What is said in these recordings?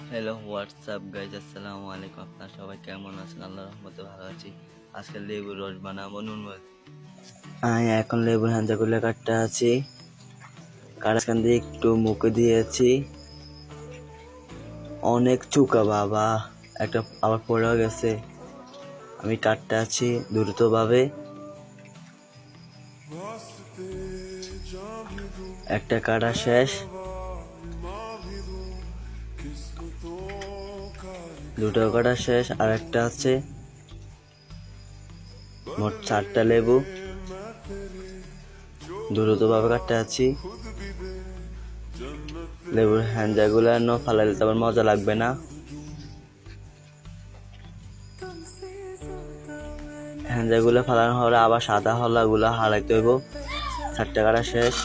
Hello WhatsApp guys, আসসালামু আলাইকুম। আপনারা সবাই কেমন আছেন? আল্লাহর রহমতে ভালো আছি। আজকে লেবুর রস বানাবো নুন মরিচ। আমি এখন লেবুর হ্যান্ডাগুলো কাটতে আছি। কাটাখান দিয়ে একটু মুখে দিয়েছি। অনেক চুকা বাবা, একটা আবার পড়ে গেছে। আমি কাটতে আছি দ্রুতভাবে। একটা কাটা শেষ, দুটো কাটা শেষ, আর একটা আছে। মোট 4টা লেবু দ্রুতভাবে কাটতে আছি। লেবুর হ্যান্ডাগুলো ফালাইলে তো আবার মজা লাগবে না। হ্যান্ডাগুলো ফালানো হলে আবার সাদা হলাগুলো হারাইতে হইব। 4টা কাটা শেষ।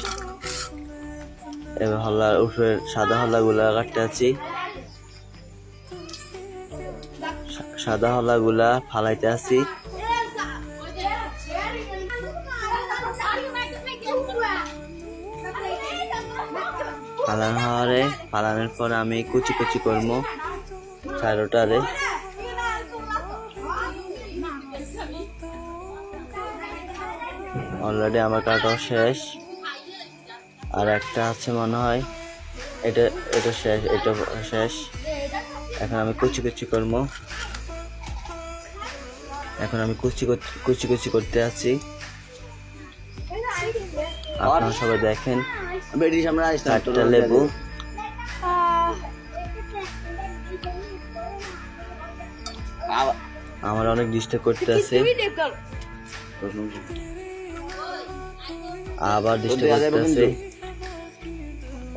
এবার হলার উপরে সাদা হলাগুলা কাটতে আছি। সাদা হলাগুলা ফালাইতে আছি। ফালানোর পর আমি কুচি কুচি করবো চারোটারে। অলরেডি আমার কাটাও শেষ, আর একটা আছে মনে হয়। এটা শেষ, এটা শেষ। এখন আমি কুচি কুচি করবো। এখন আমি কুচি কুচি করতে আছি। আপনারা সবাই দেখেন। 4টা লেবু। আমার অনেক ডিস্টার্ব করতে আছে, আবার ডিস্টার্ব করতে আছে।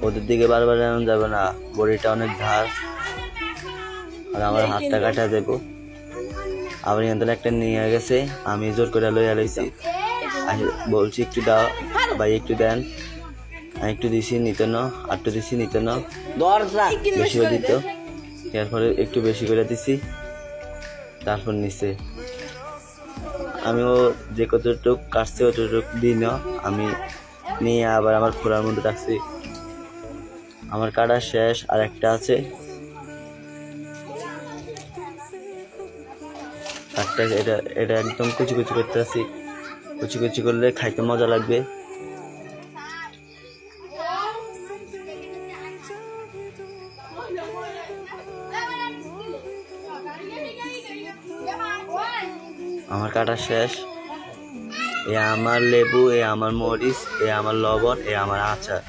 ওদের দিকে বারবার এমন যাবে না, বড়িটা অনেক ধার। আর আমার হাতটা কাটা দেবো। আবার এখান একটা নিয়ে গেছে, আমি জোর করে লইয়া লইছি। বলছি একটু দাও ভাই, একটু দেন। আমি একটু দিছি, নিতে না, আর একটু দিছি, নিতে না, বেশি করে দিত। এরপরে একটু বেশি করে দিছি, তারপর নিচে আমিও যে কতটুক কাটছে অতটুক দিই না। আমি নিয়ে আবার আমার খোলার মধ্যে রাখছি। আমার কাটা শেষ, আর একটা আছে। এটা একদম কুচি কুচি করতে আছি। কুচি কুচি করলে খাইতে মজা লাগবে। আমার কাটা শেষ। এ আমার লেবু, এ আমার মরিচ, এ আমার লবণ, এ আমার আচার।